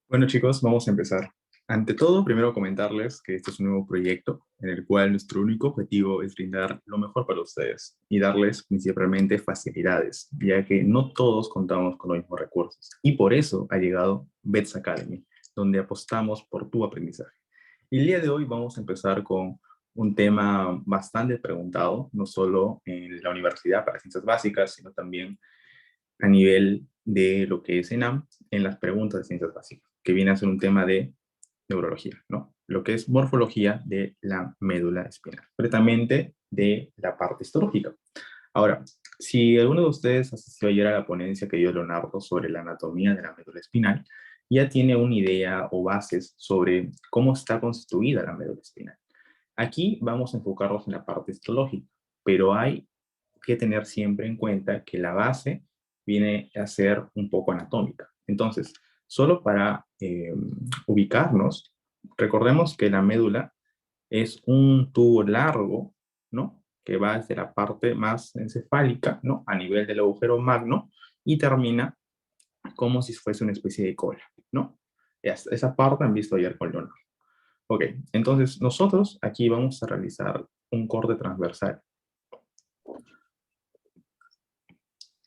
Bueno chicos, vamos a empezar. Ante todo, primero comentarles que este es un nuevo proyecto en el cual nuestro único objetivo es brindar lo mejor para ustedes y darles principalmente facilidades, ya que no todos contamos con los mismos recursos. Y por eso ha llegado Bets Academy, donde apostamos por tu aprendizaje. Y el día de hoy vamos a empezar con un tema bastante preguntado, no solo en la universidad para ciencias básicas, sino también a nivel de lo que es ENAM en las preguntas de ciencias básicas, que viene a ser un tema de neurología, ¿no? Lo que es morfología de la médula espinal, concretamente de la parte histológica. Ahora, si alguno de ustedes asistió ayer a la ponencia que dio Leonardo sobre la anatomía de la médula espinal, ya tiene una idea o bases sobre cómo está constituida la médula espinal. Aquí vamos a enfocarnos en la parte histológica, pero hay que tener siempre en cuenta que la base viene a ser un poco anatómica. Entonces, solo para ubicarnos, recordemos que la médula es un tubo largo, ¿no? Que va desde la parte más encefálica, ¿no? A nivel del agujero magno y termina como si fuese una especie de cola, ¿no? Esa parte han visto ayer con Leonardo. Ok, entonces nosotros aquí vamos a realizar un corte transversal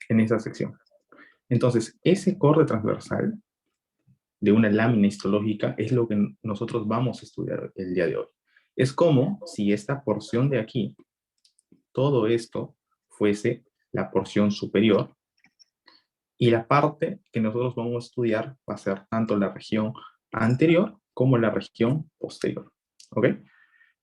en esa sección. Entonces, ese corte transversal de una lámina histológica es lo que nosotros vamos a estudiar el día de hoy. Es como si esta porción de aquí, todo esto, fuese la porción superior y la parte que nosotros vamos a estudiar va a ser tanto la región anterior como la región posterior. ¿Ok?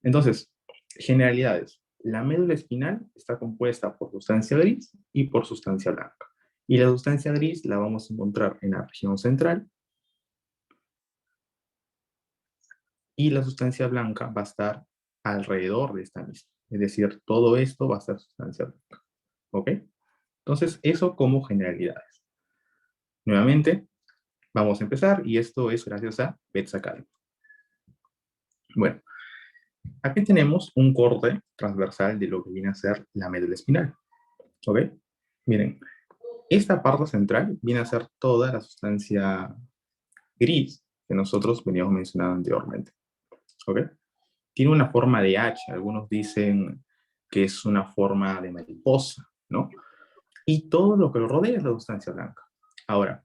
Entonces, generalidades. La médula espinal está compuesta por sustancia gris y por sustancia blanca. Y la sustancia gris la vamos a encontrar en la región central y la sustancia blanca va a estar alrededor de esta misma. Es decir, todo esto va a ser sustancia blanca. ¿Ok? Entonces, eso como generalidades. Nuevamente, vamos a empezar y esto es gracias a Bets Academy. Bueno, aquí tenemos un corte transversal de lo que viene a ser la médula espinal. ¿Ok? Miren, esta parte central viene a ser toda la sustancia gris que nosotros veníamos mencionando anteriormente. ¿Ok? Tiene una forma de H, algunos dicen que es una forma de mariposa, ¿no? Y todo lo que lo rodea es la sustancia blanca. Ahora,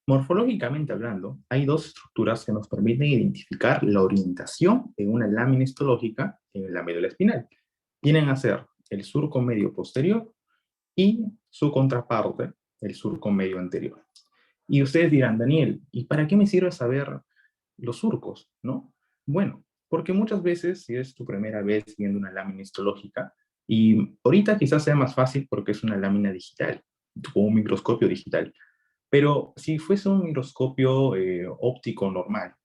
morfológicamente hablando, hay dos estructuras que nos permiten identificar la orientación en una lámina histológica en la médula espinal. Vienen a ser el surco medio posterior y su contraparte, el surco medio anterior. Y ustedes dirán, Daniel, ¿y para qué me sirve saber los surcos, no? Bueno, porque muchas veces, si es tu primera vez viendo una lámina histológica, y ahorita quizás sea más fácil porque es una lámina digital, o un microscopio digital, pero si fuese un microscopio óptico normal,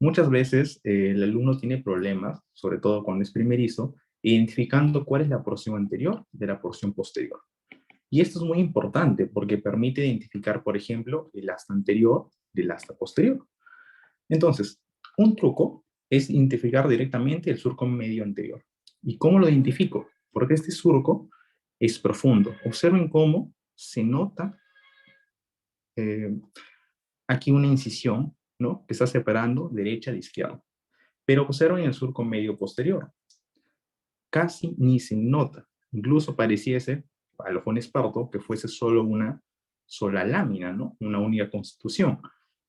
muchas veces el alumno tiene problemas, sobre todo cuando es primerizo, identificando cuál es la porción anterior de la porción posterior. Y esto es muy importante porque permite identificar, por ejemplo, el asta anterior del asta posterior. Entonces, un truco es identificar directamente el surco medio anterior. ¿Y cómo lo identifico? Porque este surco es profundo. Observen cómo se nota eh, aquí una incisión, ¿no? Que está separando derecha de izquierda. Pero observen el surco medio posterior. Casi ni se nota. Incluso pareciese, a lo mejor esparto, que fuese solo una sola lámina, ¿no? Una única constitución.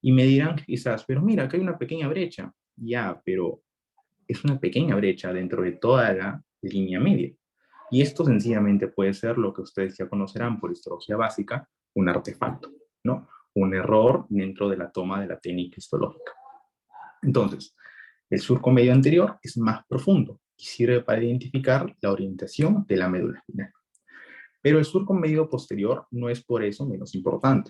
Y me dirán quizás, pero mira, acá hay una pequeña brecha. Ya, pero es una pequeña brecha dentro de toda la línea media. Y esto sencillamente puede ser lo que ustedes ya conocerán por histología básica, un artefacto, ¿no? Un error dentro de la toma de la técnica histológica. Entonces, el surco medio anterior es más profundo y sirve para identificar la orientación de la médula espinal. Pero el surco medio posterior no es por eso menos importante.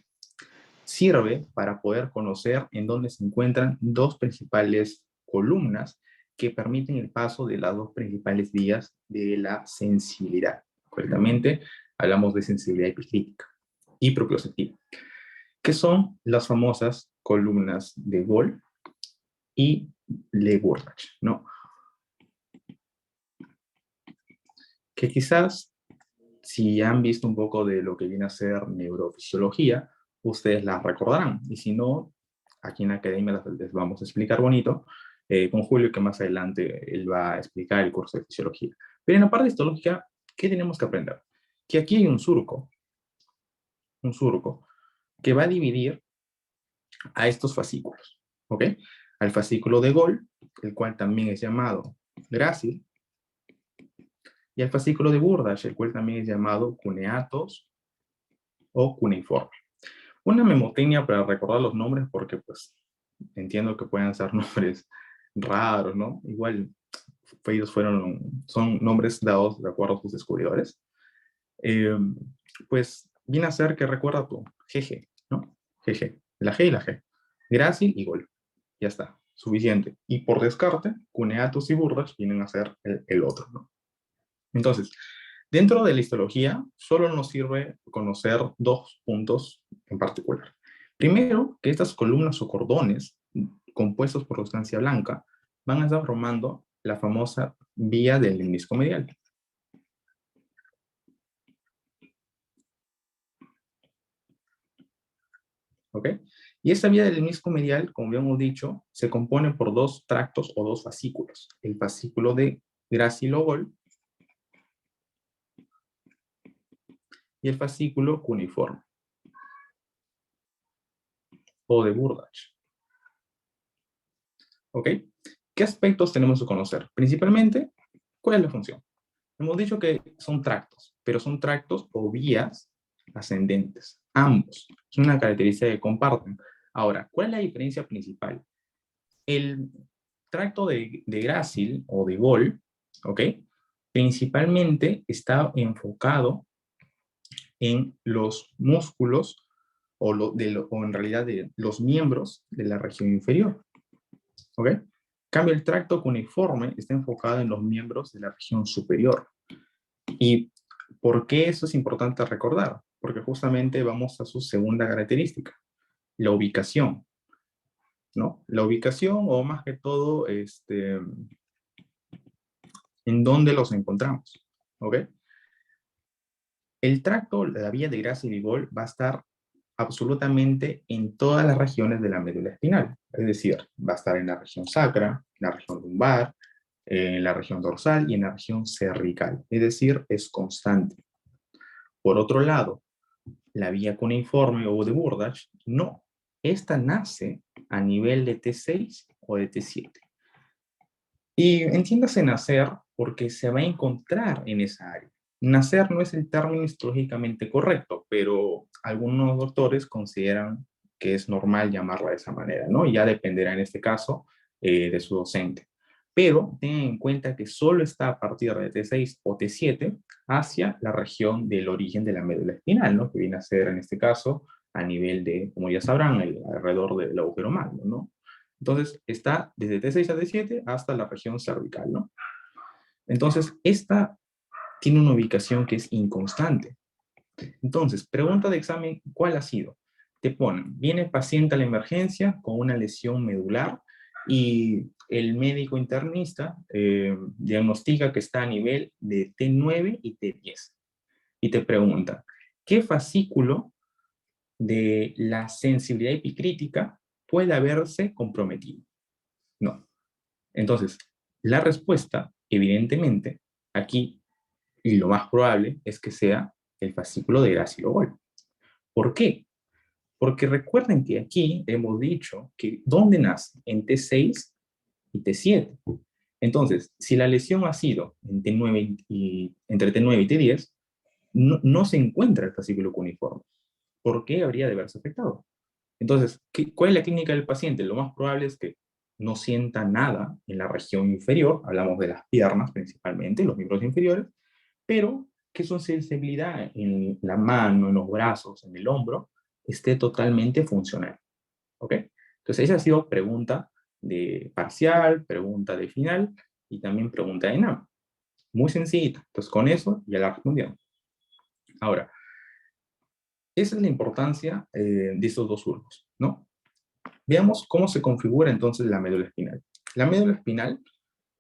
Sirve para poder conocer en dónde se encuentran dos principales columnas que permiten el paso de las dos principales vías de la sensibilidad. Concretamente, hablamos de sensibilidad epiclítica y propioceptiva, que son las famosas columnas de Gol y Le-Bourlage, ¿no? Que quizás, si han visto un poco de lo que viene a ser neurofisiología, ustedes las recordarán. Y si no, aquí en la academia les vamos a explicar bonito, con Julio, que más adelante él va a explicar el curso de fisiología. Pero en la parte histológica, ¿qué tenemos que aprender? Que aquí hay un surco, que va a dividir a estos fascículos, ¿ok? Al fascículo de Gol, el cual también es llamado grácil, y al fascículo de Burdach, el cual también es llamado cuneatos o cuneiforme. Una memotecnia para recordar los nombres, porque pues entiendo que puedan ser nombres raros, ¿no? Igual ellos son nombres dados de acuerdo a sus descubridores. Eh, pues viene a ser que recuerda tú, GG, ¿no? GG, la G y la G. Grácil y Gol. Ya está, suficiente. Y por descarte, cuneatos y Burdach vienen a ser el otro, ¿no? Entonces, dentro de la histología, solo nos sirve conocer dos puntos en particular. Primero, que estas columnas o cordones compuestos por sustancia blanca van a estar formando la famosa vía del lemnisco medial. ¿Ok? Y esta vía del lemnisco medial, como habíamos dicho, se compone por dos tractos o dos fascículos. El fascículo de Gracil-Gol y el fascículo cuneiforme o de Burdach. ¿Ok? ¿Qué aspectos tenemos que conocer? Principalmente, ¿cuál es la función? Hemos dicho que son tractos, pero son tractos o vías ascendentes. Ambos. Es una característica que comparten. Ahora, ¿cuál es la diferencia principal? El tracto de Gracil o de Gol, ¿ok? Principalmente está enfocado en los músculos o en realidad de los miembros de la región inferior. ¿Ok? En cambio, el tracto cuneiforme está enfocado en los miembros de la región superior. ¿Y por qué eso es importante recordar? Porque justamente vamos a su segunda característica, la ubicación, ¿no? La ubicación o más que todo, en dónde los encontramos, ¿ok? El tracto, la vía de Gracil y Gol va a estar absolutamente en todas las regiones de la médula espinal. Es decir, va a estar en la región sacra, en la región lumbar, en la región dorsal y en la región cervical. Es decir, es constante. Por otro lado, la vía cuneiforme o de Burdach, no. Esta nace a nivel de T6 o de T7. Y entiéndase nacer porque se va a encontrar en esa área. Nacer no es el término histológicamente correcto, pero algunos doctores consideran que es normal llamarla de esa manera, ¿no? Y ya dependerá en este caso de su docente. Pero tengan en cuenta que solo está a partir de T6 o T7 hacia la región del origen de la médula espinal, ¿no? Que viene a ser en este caso a nivel de, como ya sabrán, alrededor del agujero magno, ¿no? Entonces, está desde T6 a T7 hasta la región cervical, ¿no? Entonces, esta tiene una ubicación que es inconstante. Entonces, pregunta de examen, ¿cuál ha sido? Te ponen, viene paciente a la emergencia con una lesión medular y el médico internista diagnostica que está a nivel de T9 y T10. Y te pregunta, ¿qué fascículo de la sensibilidad epicrítica puede haberse comprometido? No. Entonces, la respuesta, evidentemente, aquí, y lo más probable, es que sea el fascículo de Gracil-Gol. ¿Por qué? Porque recuerden que aquí hemos dicho que ¿dónde nace? En T6 y T7. Entonces, si la lesión ha sido en T9 entre T9 y T10, no se encuentra el fascículo cuneiforme. ¿Por qué habría de haberse afectado? Entonces, ¿cuál es la clínica del paciente? Lo más probable es que no sienta nada en la región inferior, hablamos de las piernas principalmente, los miembros inferiores, pero que su sensibilidad en la mano, en los brazos, en el hombro, esté totalmente funcional. ¿Ok? Entonces, esa ha sido pregunta de parcial, pregunta de final y también pregunta de NAM. Muy sencillita. Entonces, con eso ya la respondieron. Ahora, esa es la importancia de estos dos surcos, ¿no? Veamos cómo se configura entonces la médula espinal. La médula espinal,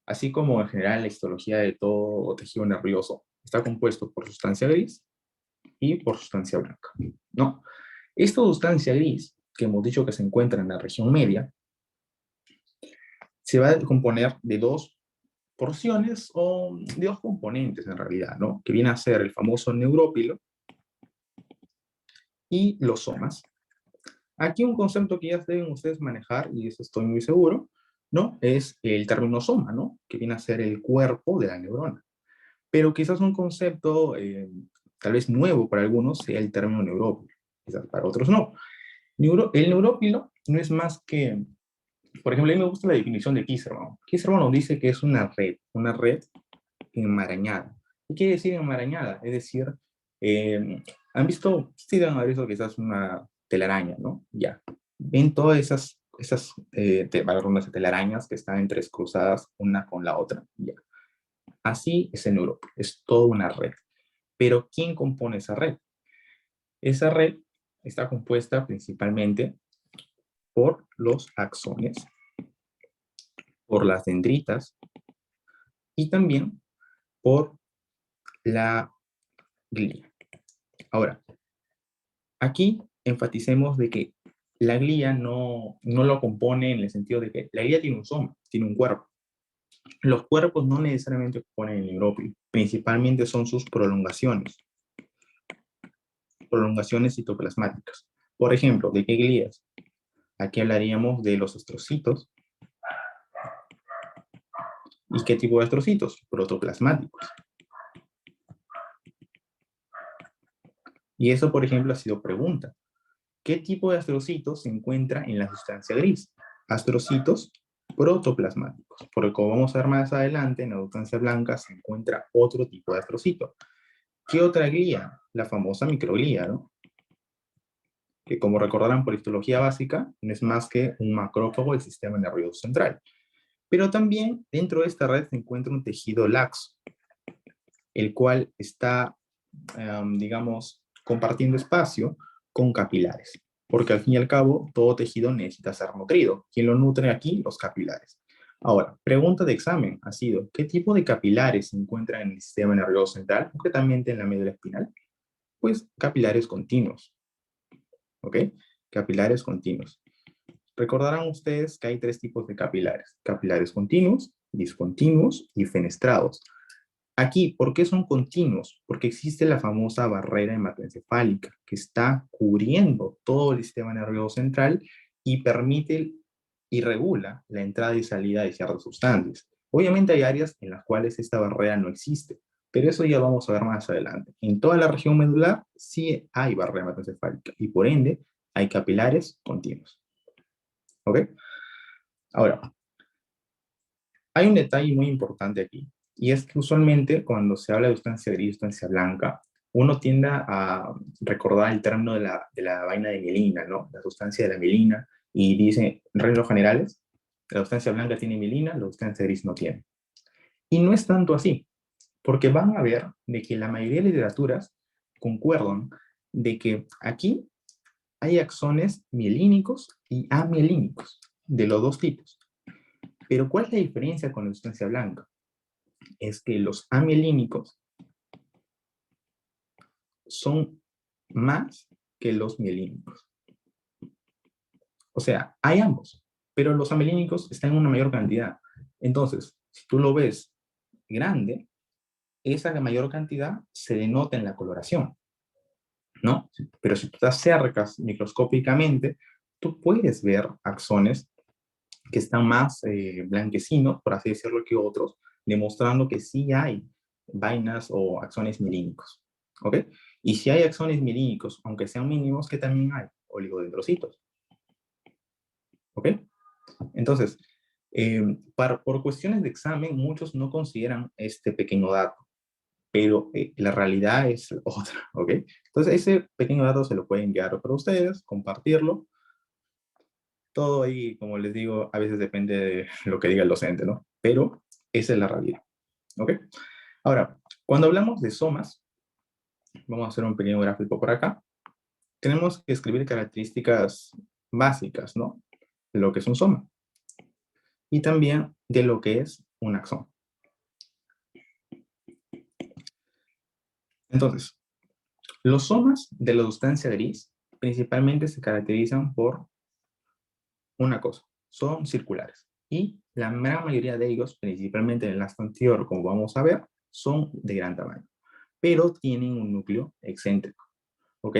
así como en general la histología de todo tejido nervioso, está compuesto por sustancia gris y por sustancia blanca, ¿no? Esta sustancia gris que hemos dicho que se encuentra en la región media, se va a componer de dos porciones o de dos componentes en realidad, ¿no? Que viene a ser el famoso neurópilo y los somas. Aquí un concepto que ya deben ustedes manejar, y eso estoy muy seguro, ¿no? Es el término soma, ¿no? Que viene a ser el cuerpo de la neurona. Pero quizás un concepto tal vez nuevo para algunos sea el término neurópilo, quizás para otros no. El neurópilo no es más que, por ejemplo, a mí me gusta la definición de Kisserman. Kisserman nos dice que es una red enmarañada. ¿Qué quiere decir enmarañada? Es decir, han visto, sí deben haber visto quizás una telaraña, ¿no? Ya. Ven todas esas rondas de telarañas que están entrecruzadas una con la otra. Ya. Así es el neurópilo, es toda una red. Pero ¿quién compone esa red? Esa red está compuesta principalmente por los axones, por las dendritas y también por la glía. Ahora, aquí enfaticemos de que la glía no lo compone en el sentido de que la glía tiene un soma, tiene un cuerpo. Los cuerpos no necesariamente componen el neurópilo, principalmente son sus prolongaciones citoplasmáticas. Por ejemplo, ¿de qué glías? Aquí hablaríamos de los astrocitos. ¿Y qué tipo de astrocitos? Protoplasmáticos. Y eso, por ejemplo, ha sido pregunta. ¿Qué tipo de astrocitos se encuentra en la sustancia gris? Astrocitos protoplasmáticos. Porque como vamos a ver más adelante, en la sustancia blanca se encuentra otro tipo de astrocito. ¿Qué otra glía? La famosa microglía, ¿no? Que como recordarán por histología básica, no es más que un macrófago del sistema nervioso central. Pero también dentro de esta red se encuentra un tejido laxo, el cual está, digamos, compartiendo espacio con capilares. Porque al fin y al cabo, todo tejido necesita ser nutrido. ¿Quién lo nutre aquí? Los capilares. Ahora, pregunta de examen ha sido, ¿qué tipo de capilares se encuentran en el sistema nervioso central, concretamente en la médula espinal? Pues capilares continuos, ¿ok? Capilares continuos. Recordarán ustedes que hay tres tipos de capilares. Capilares continuos, discontinuos y fenestrados. Aquí, ¿por qué son continuos? Porque existe la famosa barrera hematoencefálica que está cubriendo todo el sistema nervioso central y permite y regula la entrada y salida de ciertas sustancias. Obviamente hay áreas en las cuales esta barrera no existe, pero eso ya vamos a ver más adelante. En toda la región medular sí hay barrera hematoencefálica y por ende hay capilares continuos. ¿Ok? Ahora, hay un detalle muy importante aquí, y es que usualmente cuando se habla de sustancia gris, sustancia blanca, uno tiende a recordar el término de la vaina de mielina, ¿no? La sustancia de la mielina, y dice, en reglas generales, la sustancia blanca tiene mielina, la sustancia gris no tiene. Y no es tanto así, porque van a ver de que la mayoría de literaturas concuerdan de que aquí hay axones mielínicos y amielínicos, de los dos tipos. Pero ¿cuál es la diferencia con la sustancia blanca? Es que los amielínicos son más que los mielínicos. O sea, hay ambos, pero los amielínicos están en una mayor cantidad. Entonces, si tú lo ves grande, esa mayor cantidad se denota en la coloración, ¿no? Pero si tú te acercas microscópicamente, tú puedes ver axones que están más blanquecinos, por así decirlo, que otros, demostrando que sí hay vainas o axones mielínicos. ¿Ok? Y si hay axones mielínicos, aunque sean mínimos, que también hay oligodendrocitos. ¿Ok? Entonces, por cuestiones de examen, muchos no consideran este pequeño dato, pero la realidad es otra, ¿ok? Entonces, ese pequeño dato se lo pueden enviar para ustedes, compartirlo. Todo ahí, como les digo, a veces depende de lo que diga el docente, ¿no? Pero esa es la realidad, ¿ok? Ahora, cuando hablamos de somas, vamos a hacer un pequeño gráfico por acá. Tenemos que escribir características básicas, ¿no? De lo que es un soma y también de lo que es un axón. Entonces, los somas de la sustancia gris principalmente se caracterizan por una cosa, son circulares. Y la gran mayoría de ellos, principalmente en el astro anterior, como vamos a ver, son de gran tamaño, pero tienen un núcleo excéntrico, ¿ok?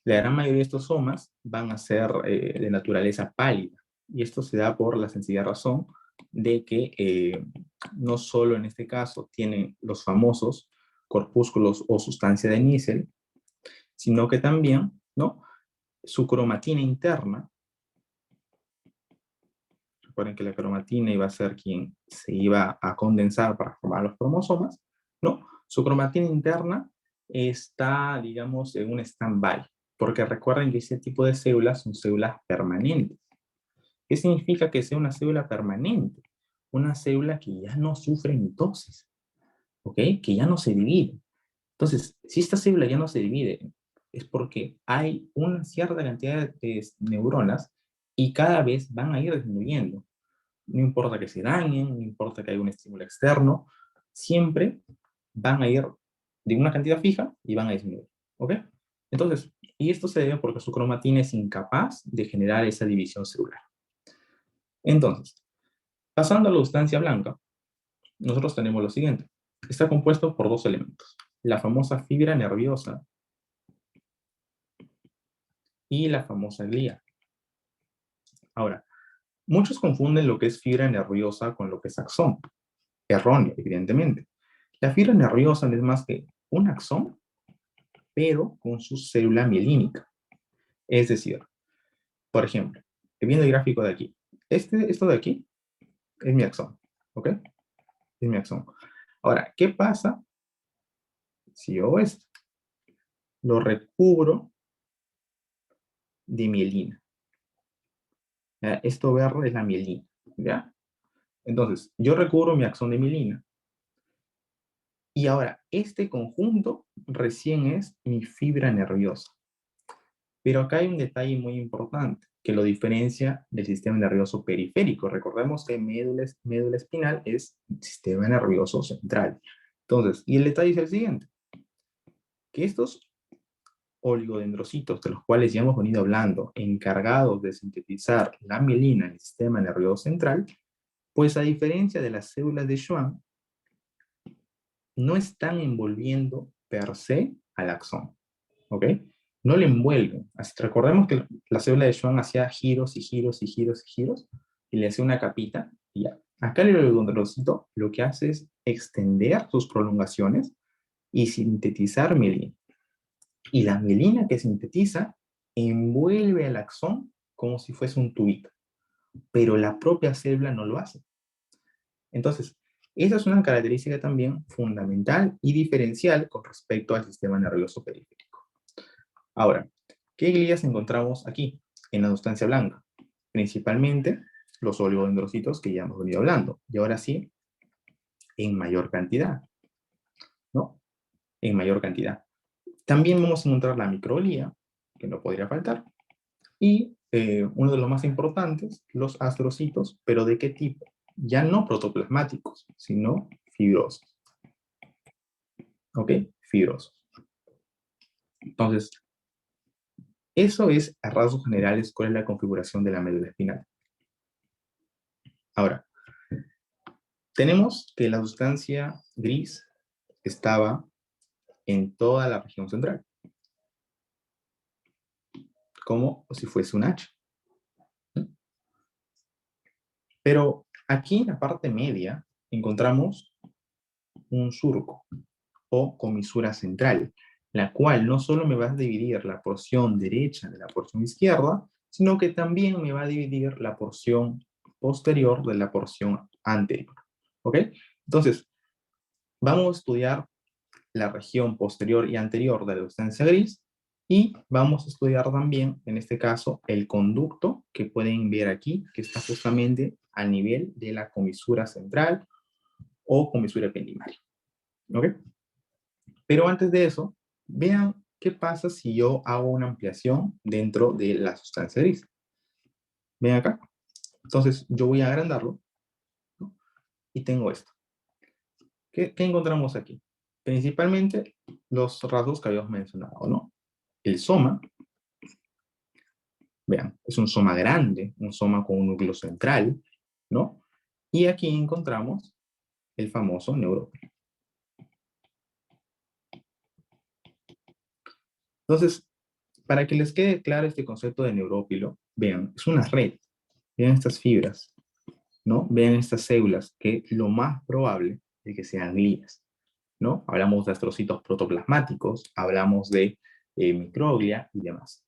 La gran mayoría de estos somas van a ser de naturaleza pálida, y esto se da por la sencilla razón de que no solo en este caso tienen los famosos corpúsculos o sustancia de níquel, sino que también, ¿no? Su cromatina interna, recuerden que la cromatina iba a ser quien se iba a condensar para formar los cromosomas, ¿no? Su cromatina interna está, digamos, en un stand-by, porque recuerden que ese tipo de células son células permanentes. ¿Qué significa que sea una célula permanente? Una célula que ya no sufre mitosis, ¿ok? Que ya no se divide. Entonces, si esta célula ya no se divide, es porque hay una cierta cantidad de neuronas y cada vez van a ir disminuyendo. No importa que se dañen, no importa que haya un estímulo externo, siempre van a ir de una cantidad fija y van a disminuir, ¿ok? Entonces, y esto se debe porque su cromatina es incapaz de generar esa división celular. Entonces, pasando a la sustancia blanca, nosotros tenemos lo siguiente. Está compuesto por dos elementos. La famosa fibra nerviosa y la famosa glía. Ahora, muchos confunden lo que es fibra nerviosa con lo que es axón. Erróneo, evidentemente. La fibra nerviosa no es más que un axón, pero con su célula mielínica. Es decir, por ejemplo, viendo el gráfico de aquí, esto de aquí es mi axón, ¿ok? Es mi axón. Ahora, ¿qué pasa si yo esto? Lo recubro de mielina. ¿Ya? Esto verde es la mielina, ¿ya? Entonces, yo recubro mi axón de mielina. Y ahora, este conjunto recién es mi fibra nerviosa. Pero acá hay un detalle muy importante que lo diferencia del sistema nervioso periférico. Recordemos que médula espinal es sistema nervioso central. Entonces, y el detalle es el siguiente, que estos oligodendrocitos, de los cuales ya hemos venido hablando, encargados de sintetizar la mielina en el sistema nervioso central, pues a diferencia de las células de Schwann, no están envolviendo per se al axón, ¿ok? No le envuelven. Recordemos que la célula de Schwann hacía giros y giros y giros y giros, y le hacía una capita, y ya. Acá el oligodendrocito lo que hace es extender sus prolongaciones y sintetizar mielina. Y la mielina que sintetiza envuelve al axón como si fuese un tubito, pero la propia célula no lo hace. Entonces, esa es una característica también fundamental y diferencial con respecto al sistema nervioso periférico. Ahora, ¿qué glías encontramos aquí en la sustancia blanca? Principalmente los oligodendrocitos que ya hemos venido hablando, y ahora sí, en mayor cantidad, ¿no? En mayor cantidad. También vamos a encontrar la microglía, que no podría faltar, y uno de los más importantes, los astrocitos, pero ¿de qué tipo? Ya no protoplasmáticos, sino fibrosos. ¿Ok? Fibrosos. Entonces, eso es a rasgos generales cuál es la configuración de la médula espinal. Ahora, tenemos que la sustancia gris estaba en toda la región central, como si fuese un H. Pero aquí en la parte media encontramos un surco o comisura central, la cual no solo me va a dividir la porción derecha de la porción izquierda, sino que también me va a dividir la porción posterior de la porción anterior. ¿Ok? Entonces, vamos a estudiar la región posterior y anterior de la sustancia gris y vamos a estudiar también, en este caso, el conducto que pueden ver aquí, que está justamente al nivel de la comisura central o comisura ependimaria. ¿Ok? Pero antes de eso, vean qué pasa si yo hago una ampliación dentro de la sustancia gris. Ven acá. Entonces, yo voy a agrandarlo, ¿no? Y tengo esto. ¿Qué encontramos aquí? Principalmente los rasgos que habíamos mencionado, ¿no? El soma, Vean, es un soma grande, un soma con un núcleo central, ¿no? Y aquí encontramos el famoso neurópilo. Entonces, para que les quede claro este concepto de neurópilo, vean, es una red. Vean estas fibras, ¿no? Vean estas células, que lo más probable es que sean glías, ¿no? Hablamos de astrocitos protoplasmáticos, hablamos de microglia y demás,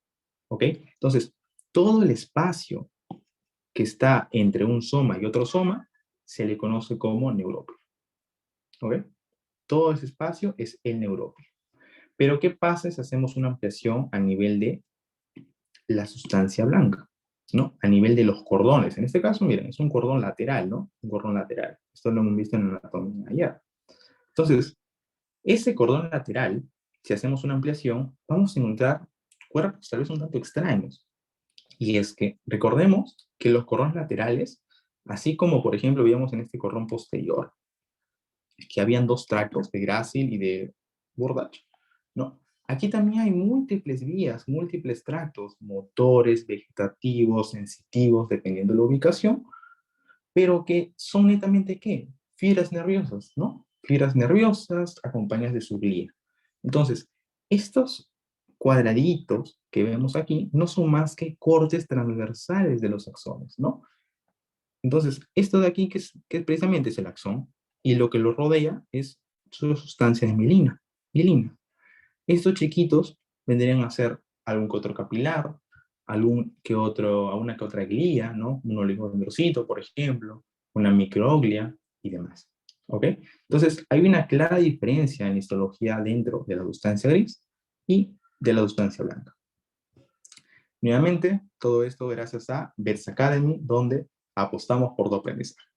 ¿ok? Entonces, todo el espacio que está entre un soma y otro soma se le conoce como neurópilo, ¿ok? Todo ese espacio es el neurópilo. Pero, ¿qué pasa si hacemos una ampliación a nivel de la sustancia blanca? ¿No? A nivel de los cordones. En este caso, miren, es un cordón lateral, ¿no? Un cordón lateral. Esto lo hemos visto en la anatomía ayer. Entonces, ese cordón lateral, si hacemos una ampliación, vamos a encontrar cuerpos tal vez un tanto extraños. Y es que recordemos que los cordones laterales, así como por ejemplo veíamos en este cordón posterior, que habían dos tractos de Gracil y de Burdach, ¿no? Aquí también hay múltiples vías, múltiples tractos, motores, vegetativos, sensitivos, dependiendo de la ubicación, pero que son netamente, ¿qué? Fibras nerviosas, ¿no? Fibras nerviosas acompañadas de su glía. Entonces, estos cuadraditos que vemos aquí no son más que cortes transversales de los axones, ¿no? Entonces, esto de aquí, que precisamente es el axón, y lo que lo rodea es su sustancia de mielina. Mielina. Estos chiquitos vendrían a ser algún que otro capilar, alguna que otra glía, ¿no? Un oligodendrocito, por ejemplo, una microglia y demás. ¿Ok? Entonces, hay una clara diferencia en histología dentro de la sustancia gris y de la sustancia blanca. Nuevamente, todo esto gracias a Bets Academy, donde apostamos por tu aprendizaje.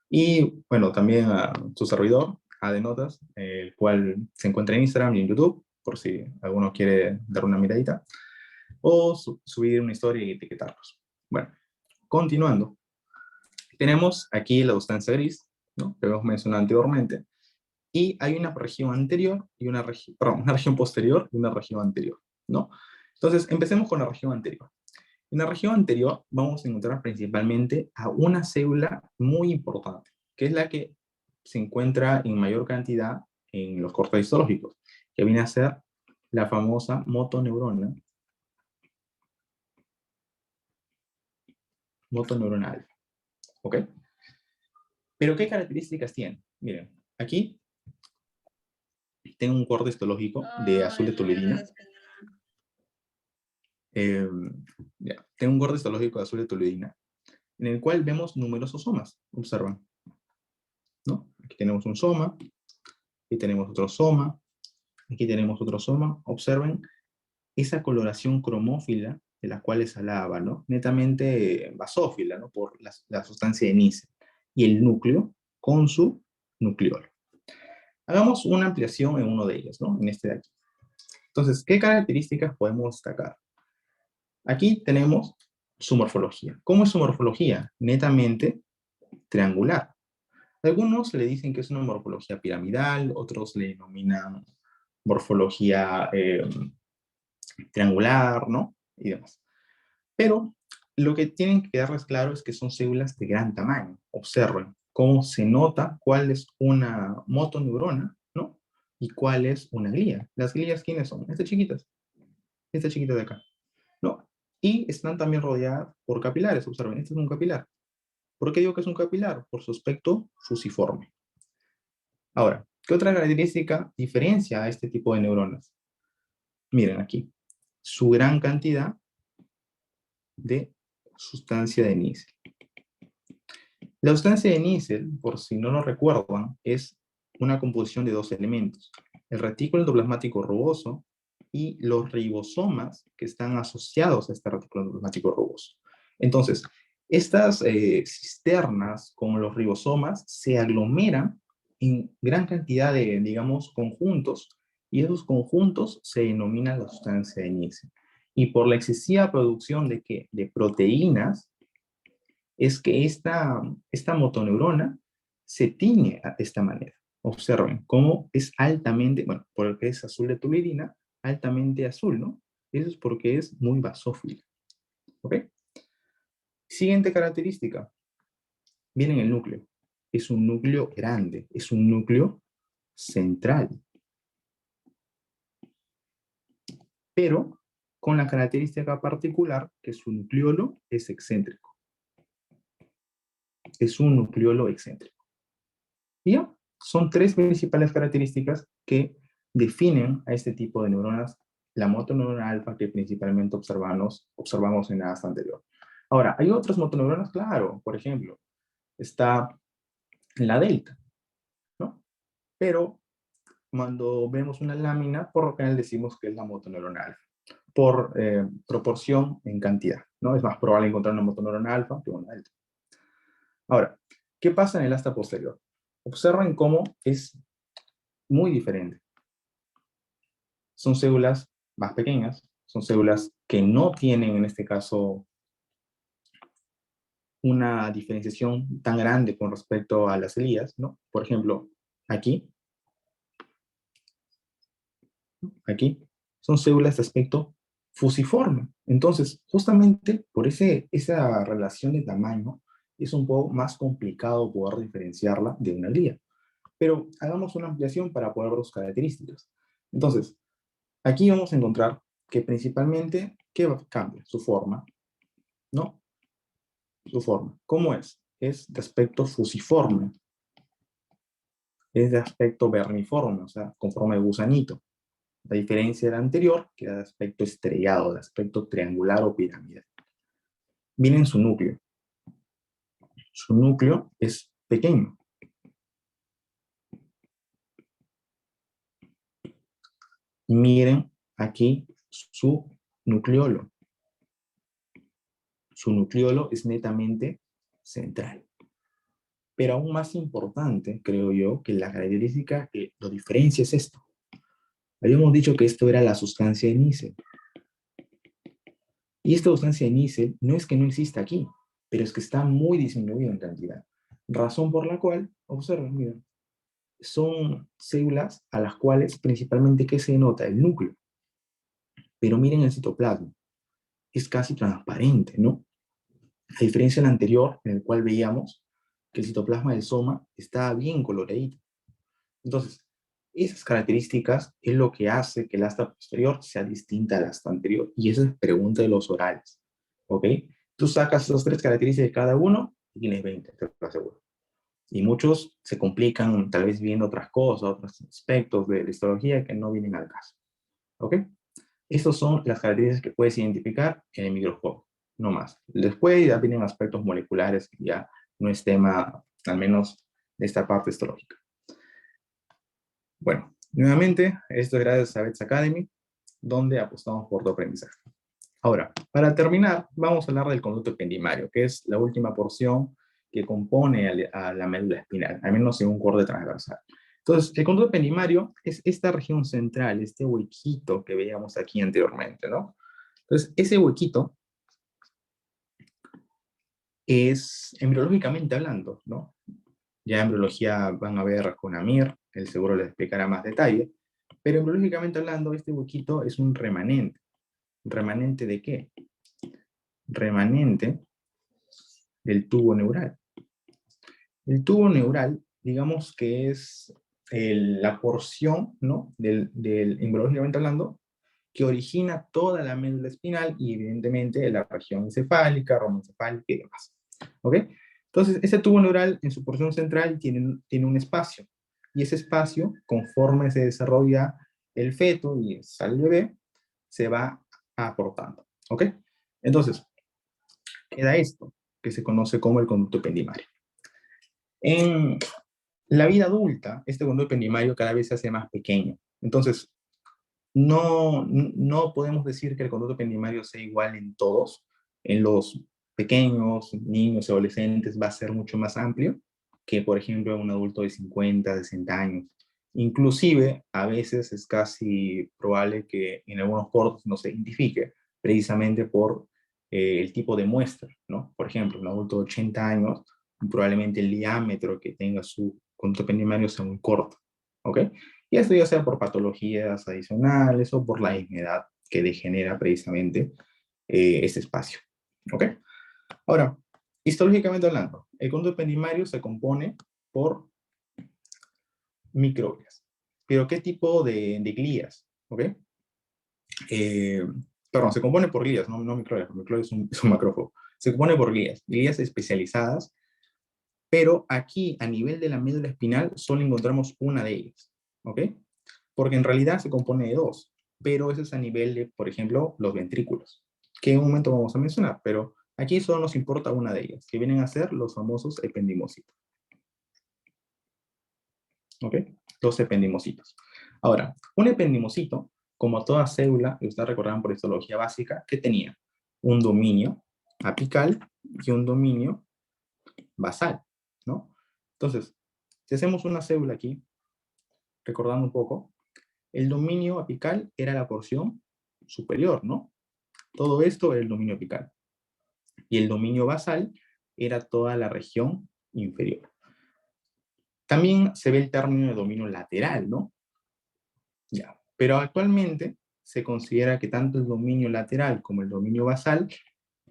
Y bueno, también a su servidor, Adenotas, el cual se encuentra en Instagram y en YouTube, por si alguno quiere dar una miradita, o subir una historia y etiquetarlos. Bueno, continuando, tenemos aquí la sustancia gris, ¿no? Que hemos mencionado anteriormente, y hay una región anterior y una región, perdón, una región posterior y una región anterior, ¿no? Entonces, empecemos con la región anterior. En la región anterior vamos a encontrar principalmente a una célula muy importante, que es la que se encuentra en mayor cantidad en los cortes histológicos, que viene a ser la famosa motoneurona, motoneurona alfa. ¿Ok? Pero ¿qué características tiene? Miren, aquí tengo un corte histológico de azul de toluidina. Eh, ya, tengo un corte histológico de azul de toluidina, en el cual vemos numerosos somas. Observan, ¿no? Aquí tenemos un soma, aquí tenemos otro soma, aquí tenemos otro soma. Observen esa coloración cromófila de la cual les hablaba, ¿no? Netamente basófila, ¿no? Por la sustancia de níquel. Y el núcleo con su nucleolo. Hagamos una ampliación en uno de ellos, ¿no? En este de aquí. Entonces, ¿qué características podemos destacar? Aquí tenemos su morfología. ¿Cómo es su morfología? Netamente triangular. Algunos le dicen que es una morfología piramidal, otros le denominan morfología triangular, ¿no? Y demás. Pero lo que tienen que quedarles claro es que son células de gran tamaño. Observen cómo se nota cuál es una motoneurona, ¿no? Y cuál es una glía. ¿Las glías quiénes son? Estas chiquitas de acá, ¿no? Y están también rodeadas por capilares. Observen, este es un capilar. ¿Por qué digo que es un capilar? Por su aspecto fusiforme. Ahora, ¿qué otra característica diferencia a este tipo de neuronas? Miren aquí, su gran cantidad de sustancia de níquel. La sustancia de níquel, por si no lo recuerdan, es una composición de dos elementos, el retículo endoplasmático rugoso y los ribosomas que están asociados a este retículo endoplasmático rugoso. Entonces, estas cisternas con los ribosomas se aglomeran en gran cantidad de, digamos, conjuntos, y esos conjuntos se denominan la sustancia de níquel. Y por la excesiva producción de, ¿qué? De proteínas, es que esta motoneurona se tiñe de esta manera. Observen cómo es altamente, bueno, porque es azul de toluidina, altamente azul, ¿no? Eso es porque es muy basófila. ¿Ok? Siguiente característica, viene en el núcleo. Es un núcleo grande, es un núcleo central. Pero con la característica particular que su nucleolo es excéntrico. Es un nucleolo excéntrico. Y ya, son tres principales características que definen a este tipo de neuronas, la motoneurona alfa que principalmente observamos en la asta anterior. Ahora, ¿hay otras motoneuronas? Claro, por ejemplo, está la delta, ¿no? Pero cuando vemos una lámina, por lo general decimos que es la motoneurona alfa, por proporción en cantidad, ¿no? Es más probable encontrar una motoneurona alfa que una delta. Ahora, ¿qué pasa en el asta posterior? Observen cómo es muy diferente. Son células más pequeñas, son células que no tienen, en este caso, una diferenciación tan grande con respecto a las celías, ¿no? Por ejemplo, aquí, aquí, son células de aspecto fusiforme. Entonces, justamente por esa relación de tamaño, es un poco más complicado poder diferenciarla de una glía. Pero hagamos una ampliación para poder ver sus características. Entonces, aquí vamos a encontrar que principalmente, ¿qué cambia? Su forma, ¿no? Su forma. ¿Cómo es? Es de aspecto fusiforme. Es de aspecto vermiforme, o sea, con forma de gusanito. A diferencia del anterior, que era de aspecto estrellado, de aspecto triangular o piramidal. Miren su núcleo. Su núcleo es pequeño. Y miren aquí su nucleolo. Su nucleolo es netamente central. Pero aún más importante, creo yo, que la característica que lo diferencia es esto. Habíamos dicho que esto era la sustancia de níquel. Y esta sustancia de níquel no es que no exista aquí, pero es que está muy disminuida en cantidad. Razón por la cual, observen, miren, son células a las cuales principalmente, ¿qué se denota? El núcleo. Pero miren el citoplasma. Es casi transparente, ¿no? A diferencia del anterior, en el cual veíamos que el citoplasma del soma está bien coloradito. Entonces, esas características es lo que hace que el asta posterior sea distinta al asta anterior. Y esa es pregunta de los orales. ¿Ok? Tú sacas esas tres características de cada uno y tienes 20, te lo aseguro. Y muchos se complican tal vez viendo otras cosas, otros aspectos de la histología que no vienen al caso. ¿Ok? Estas son las características que puedes identificar en el microscopio, no más. Después ya vienen aspectos moleculares que ya no es tema, al menos de esta parte histológica. Bueno, nuevamente, esto es gracias a Bets Academy, donde apostamos por tu aprendizaje. Ahora, para terminar, vamos a hablar del conducto ependimario, que es la última porción que compone a la médula espinal, al menos en un corte transversal. Entonces, el conducto ependimario es esta región central, este huequito que veíamos aquí anteriormente, ¿no? Entonces, ese huequito es embriológicamente hablando, ¿no? Ya en embriología van a ver con Amir, él seguro les explicará más detalle, pero embriológicamente hablando, este huequito es un remanente. ¿Remanente de qué? Remanente del tubo neural. El tubo neural, digamos que es la porción, ¿no? del embriológicamente hablando, que origina toda la médula espinal y evidentemente la región encefálica, romoencefálica y demás. ¿Ok? Entonces, ese tubo neural en su porción central tiene un espacio. Y ese espacio, conforme se desarrolla el feto y sale el bebé, se va aportando. ¿Ok? Entonces, queda esto, que se conoce como el conducto ependimario. En la vida adulta, este conducto ependimario cada vez se hace más pequeño. Entonces, no podemos decir que el conducto ependimario sea igual en todos. En los pequeños, niños y adolescentes va a ser mucho más amplio que, por ejemplo, en un adulto de 50, 60 años. Inclusive, a veces es casi probable que en algunos cortes no se identifique precisamente por el tipo de muestra, ¿no? Por ejemplo, un adulto de 80 años, probablemente el diámetro que tenga su conducto ependimario sea muy corto, ¿ok? Y esto ya sea por patologías adicionales o por la enfermedad que degenera precisamente este espacio. ¿Ok? Ahora, histológicamente hablando, el conducto ependimario se compone por microglias. ¿Pero qué tipo de glías? ¿Ok? Eh, perdón, se compone por glías, no microglias, porque microglias es un macrófago. Se compone por glías especializadas, pero aquí a nivel de la médula espinal solo encontramos una de ellas. ¿Ok? Porque en realidad se compone de dos, pero eso es a nivel de, por ejemplo, los ventrículos, que en un momento vamos a mencionar, pero aquí solo nos importa una de ellas, que vienen a ser los famosos ependimocitos. ¿Ok? Los ependimocitos. Ahora, un ependimocito, como toda célula, y ustedes recordarán por histología básica, que tenía un dominio apical y un dominio basal, ¿no? Entonces, si hacemos una célula aquí, recordando un poco, el dominio apical era la porción superior, ¿no? Todo esto era el dominio apical. Y el dominio basal era toda la región inferior. También se ve el término de dominio lateral, ¿no? Ya. Pero actualmente se considera que tanto el dominio lateral como el dominio basal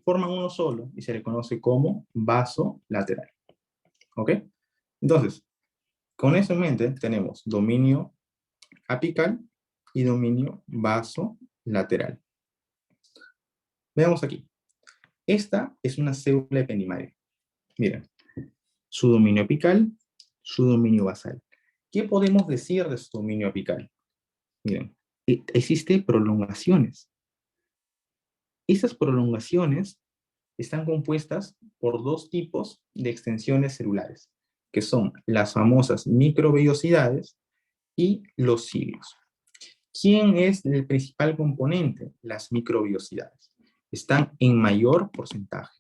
forman uno solo y se le conoce como vaso lateral. ¿Ok? Entonces, con eso en mente tenemos dominio apical y dominio vaso lateral. Veamos aquí. Esta es una célula ependimaria. Miren, su dominio apical, su dominio basal. ¿Qué podemos decir de su dominio apical? Miren, existen prolongaciones. Estas prolongaciones están compuestas por dos tipos de extensiones celulares, que son las famosas microvellosidades y los cilios. ¿Quién es el principal componente? Las microvellosidades. Están en mayor porcentaje.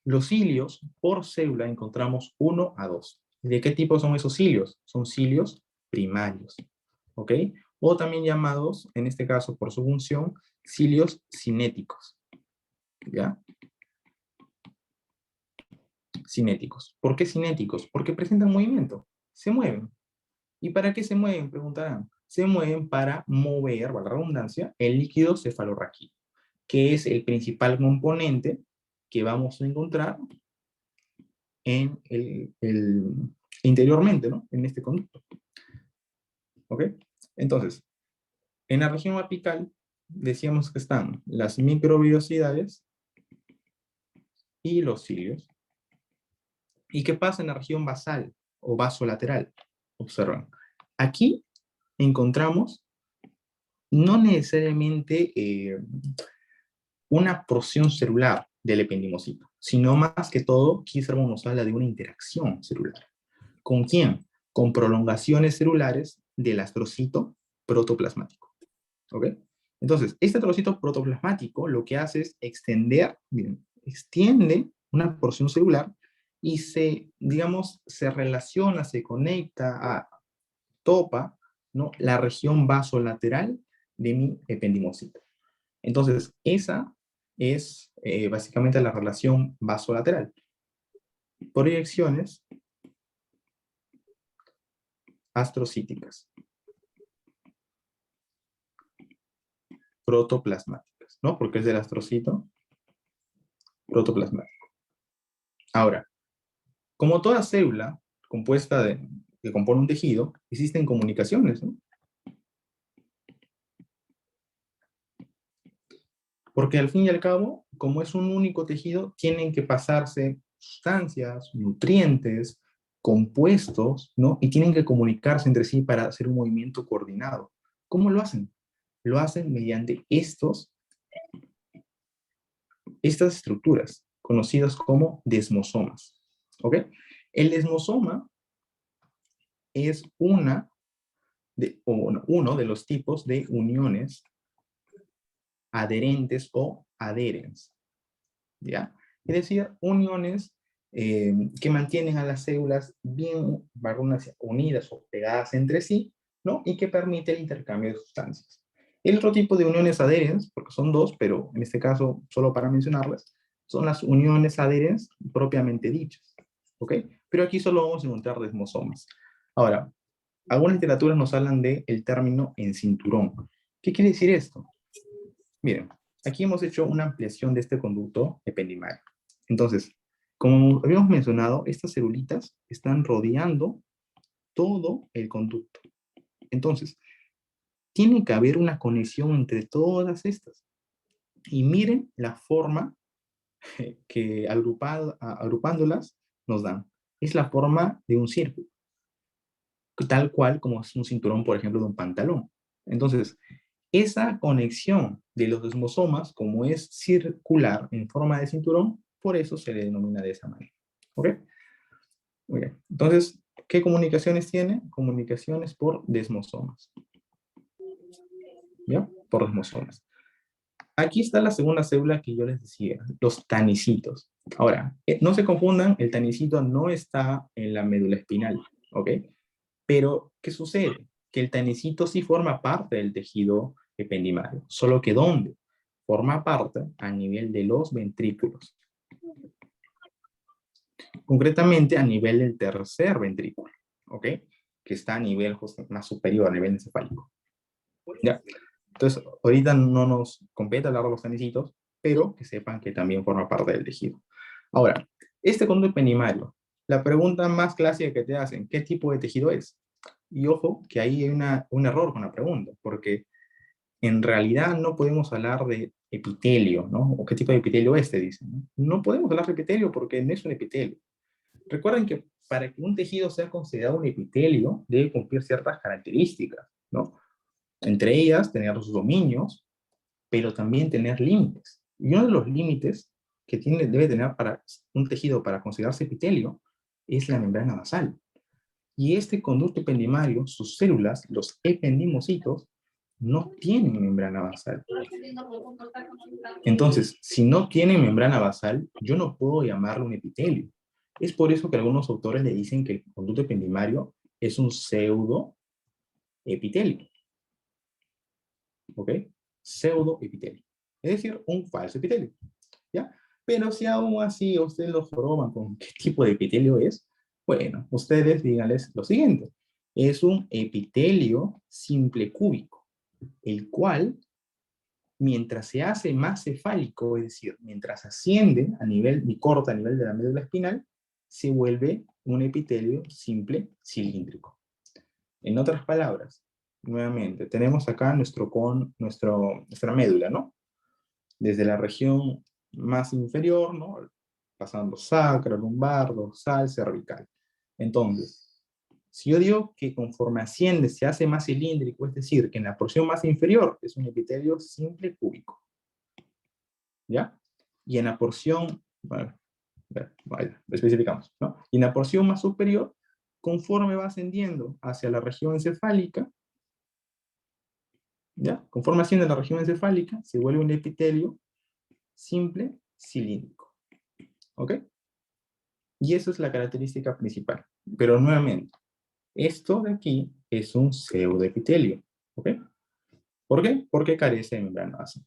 Los cilios por célula encontramos 1 a 2. ¿De qué tipo son esos cilios? Son cilios primarios, ¿ok? O también llamados, en este caso por su función, cilios cinéticos, ¿ya? Cinéticos. ¿Por qué cinéticos? Porque presentan movimiento, se mueven. ¿Y para qué se mueven? Preguntarán. Se mueven para mover, valga la redundancia, el líquido cefalorraquídeo, que es el principal componente que vamos a encontrar en interiormente, ¿no? En este conducto. ¿Ok? Entonces, en la región apical decíamos que están las microvellosidades y los cilios. ¿Y qué pasa en la región basal o vasolateral? Observen. Aquí encontramos no necesariamente una porción celular del ependimocito, sino más que todo, Kisserman nos habla de una interacción celular. ¿Con quién? Con prolongaciones celulares del astrocito protoplasmático. ¿Ok? Entonces, este trocito protoplasmático lo que hace es extender, miren, extiende una porción celular y se, digamos, se relaciona, se conecta, topa, ¿no? La región vasolateral de mi ependimocito. Entonces, esa es básicamente la relación vasolateral. Proyecciones astrocíticas, protoplasmáticas, ¿no? Porque es del astrocito protoplasmático. Ahora, como toda célula compuesta que compone un tejido, existen comunicaciones, ¿no? Porque al fin y al cabo, como es un único tejido, tienen que pasarse sustancias, nutrientes, compuestos, ¿no? Y tienen que comunicarse entre sí para hacer un movimiento coordinado. ¿Cómo lo hacen? Lo hacen mediante estas estructuras, conocidas como desmosomas. ¿Ok? El desmosoma es uno de los tipos de uniones adherentes o adherens, ¿ya? Es decir, uniones que mantienen a las células bien unidas o pegadas entre sí, ¿no? Y que permite el intercambio de sustancias. El otro tipo de uniones adherens, porque son dos, pero en este caso, solo para mencionarlas, son las uniones adherens propiamente dichas, ¿ok? Pero aquí solo vamos a encontrar desmosomas. Ahora, algunas literaturas nos hablan del término en cinturón. ¿Qué quiere decir esto? Miren, aquí hemos hecho una ampliación de este conducto ependimario. Entonces, como habíamos mencionado, estas celulitas están rodeando todo el conducto. Entonces, tiene que haber una conexión entre todas estas. Y miren la forma que agrupándolas nos dan. Es la forma de un círculo, tal cual como es un cinturón, por ejemplo, de un pantalón. Entonces, esa conexión de los desmosomas, como es circular en forma de cinturón, por eso se le denomina de esa manera. ¿Ok? Muy bien. Entonces, ¿qué comunicaciones tiene? Comunicaciones por desmosomas. ¿Ya? Por desmosomas. Aquí está la segunda célula que yo les decía, los tanicitos. Ahora, no se confundan, el tanicito no está en la médula espinal, ¿ok? Pero, ¿qué sucede? Que el tanicito sí forma parte del tejido ependimario, solo que ¿dónde? Forma parte a nivel de los ventrículos. Concretamente a nivel del tercer ventrículo, ¿ok? Que está a nivel más superior, a nivel encefálico. ¿Ya? Entonces, ahorita no nos compete hablar de los tanicitos, pero que sepan que también forma parte del tejido. Ahora, este conducto ependimario, la pregunta más clásica que te hacen, ¿qué tipo de tejido es? Y ojo, que ahí hay un error con la pregunta, porque en realidad no podemos hablar de epitelio, ¿no? ¿O qué tipo de epitelio es? Te dicen, ¿no? No podemos hablar de epitelio porque no es un epitelio. Recuerden que para que un tejido sea considerado un epitelio, debe cumplir ciertas características, ¿no? Entre ellas, tener sus dominios, pero también tener límites. Y uno de los límites que debe tener para un tejido para considerarse epitelio es la membrana basal. Y este conducto ependimario, sus células, los ependimocitos, no tienen membrana basal. Entonces, si no tienen membrana basal, yo no puedo llamarlo un epitelio. Es por eso que algunos autores le dicen que el conducto ependimario es un pseudo epitelio. ¿Ok? Pseudo epitelio. Es decir, un falso epitelio. ¿Ya? Pero si aún así ustedes lo joroban con qué tipo de epitelio es, bueno, ustedes díganles lo siguiente. Es un epitelio simple cúbico, el cual, mientras se hace más cefálico, es decir, mientras asciende a nivel y corta a nivel de la médula espinal, se vuelve un epitelio simple cilíndrico. En otras palabras, nuevamente, tenemos acá nuestra médula, ¿no? Desde la región más inferior, ¿no? Pasando sacro, lumbar, dorsal, cervical. Entonces, si yo digo que conforme asciende se hace más cilíndrico, es decir, que en la porción más inferior es un epitelio simple cúbico, ¿ya? Y en la porción, bueno, vaya, especificamos, ¿no? Y en la porción más superior, conforme va ascendiendo hacia la región encefálica, ¿ya? Conforme asciende a la región encefálica, se vuelve un epitelio simple cilíndrico, ¿ok? Y esa es la característica principal. Pero nuevamente, esto de aquí es un pseudoepitelio, ¿ok? ¿Por qué? Porque carece de membrana basal.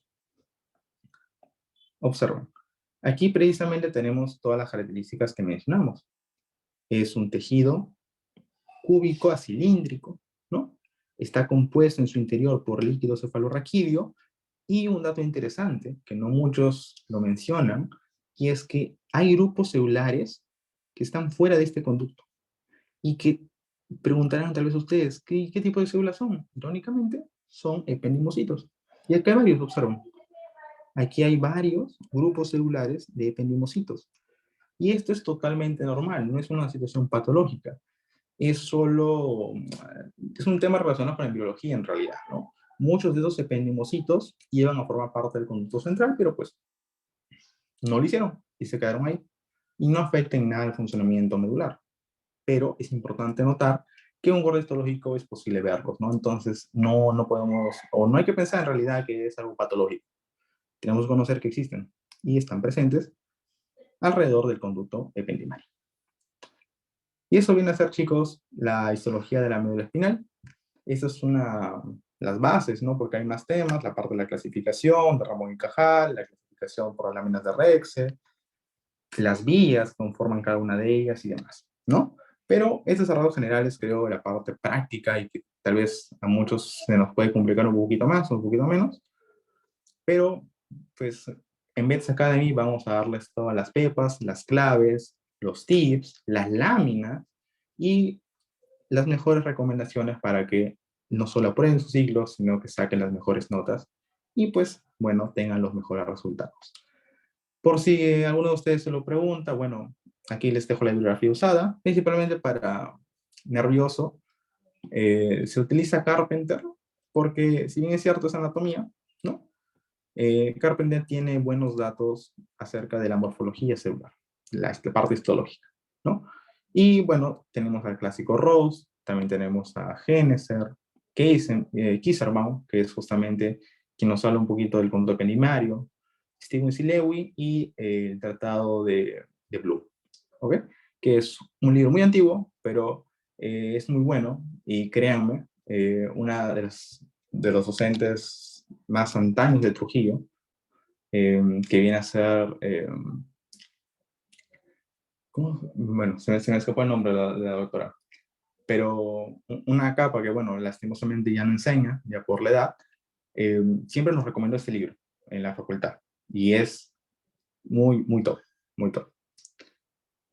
Observen. Aquí precisamente tenemos todas las características que mencionamos. Es un tejido cúbico a cilíndrico, ¿no? Está compuesto en su interior por líquido cefalorraquídeo y un dato interesante que no muchos lo mencionan, y es que hay grupos celulares que están fuera de este conducto y que preguntarán tal vez ustedes, ¿qué tipo de células son? Irónicamente, son ependimocitos. Y aquí hay varios, observen. Aquí hay varios grupos celulares de ependimocitos. Y esto es totalmente normal, no es una situación patológica. Es solo, es un tema relacionado con la biología en realidad, ¿no? Muchos de esos ependimocitos llevan a formar parte del conducto central, pero pues no lo hicieron y se quedaron ahí. Y no afecta en nada el funcionamiento medular. Pero es importante notar que un gordo histológico es posible verlos, ¿no? Entonces, no podemos, o no hay que pensar en realidad que es algo patológico. Tenemos que conocer que existen y están presentes alrededor del conducto ependimario. Y eso viene a ser, chicos, la histología de la médula espinal. Esas son las bases, ¿no? Porque hay más temas, la parte de la clasificación de Ramón y Cajal, la clasificación por las láminas de Rexel, las vías que conforman cada una de ellas y demás, ¿no? Pero estos rasgos generales, creo, la parte práctica y que tal vez a muchos se nos puede complicar un poquito más o un poquito menos, pero pues en Bets Academy vamos a darles todas las pepas, las claves, los tips, las láminas y las mejores recomendaciones para que no solo aprueben sus ciclos, sino que saquen las mejores notas y pues, bueno, tengan los mejores resultados. Por si alguno de ustedes se lo pregunta, bueno, aquí les dejo la bibliografía usada, principalmente para nervioso. Se utiliza Carpenter porque, si bien es cierto, es anatomía, ¿no? Carpenter tiene buenos datos acerca de la morfología celular, la parte histológica, ¿no? Y bueno, tenemos al clásico Rose, también tenemos a Geneser, Kieserbaum, que es justamente quien nos habla un poquito del conducto primario, Stevens y Lewy, y el tratado de Blue, ¿ok? Que es un libro muy antiguo, pero es muy bueno, y créanme, una de los docentes más antaños de Trujillo, que viene a ser, bueno, se me escapó el nombre de la doctora, pero una capa que, bueno, lastimosamente ya no enseña, ya por la edad, siempre nos recomendó este libro en la facultad, y es muy, muy top, muy top.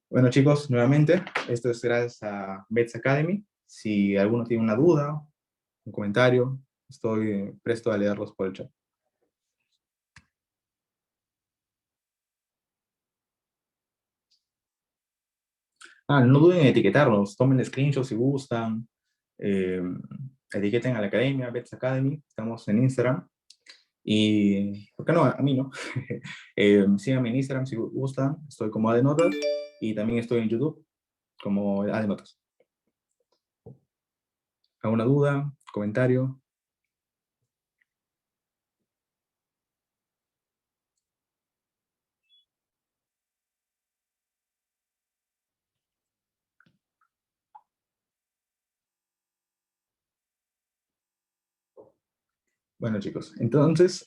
Bueno, chicos, nuevamente, esto es gracias a Bets Academy. Si alguno tiene una duda, un comentario, estoy presto a leerlos por el chat. No duden en etiquetarnos, tomen screenshots si gustan, eh, etiqueten a la academia, Bets Academy, estamos en Instagram, y, ¿por qué no? A mí, ¿no? Síganme en Instagram si gustan, estoy como Adenotas, y también estoy en YouTube como Adenotas. ¿Alguna duda? ¿Comentario? Bueno, chicos, entonces,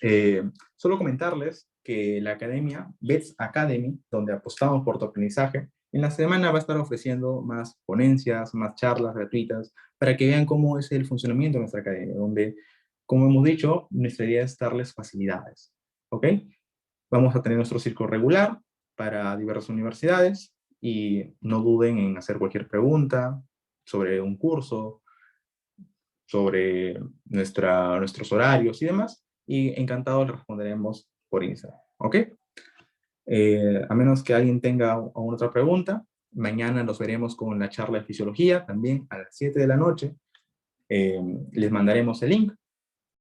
solo comentarles que la academia, Bets Academy, donde apostamos por tu aprendizaje, en la semana va a estar ofreciendo más ponencias, más charlas gratuitas, para que vean cómo es el funcionamiento de nuestra academia, donde, como hemos dicho, nuestra idea es darles facilidades, ¿ok? Vamos a tener nuestro círculo regular para diversas universidades, y no duden en hacer cualquier pregunta sobre un curso, sobre nuestros horarios y demás, y encantado le responderemos por Instagram, ¿ok? A menos que alguien tenga alguna otra pregunta, mañana nos veremos con la charla de fisiología, también a las 7 de la noche. Les mandaremos el link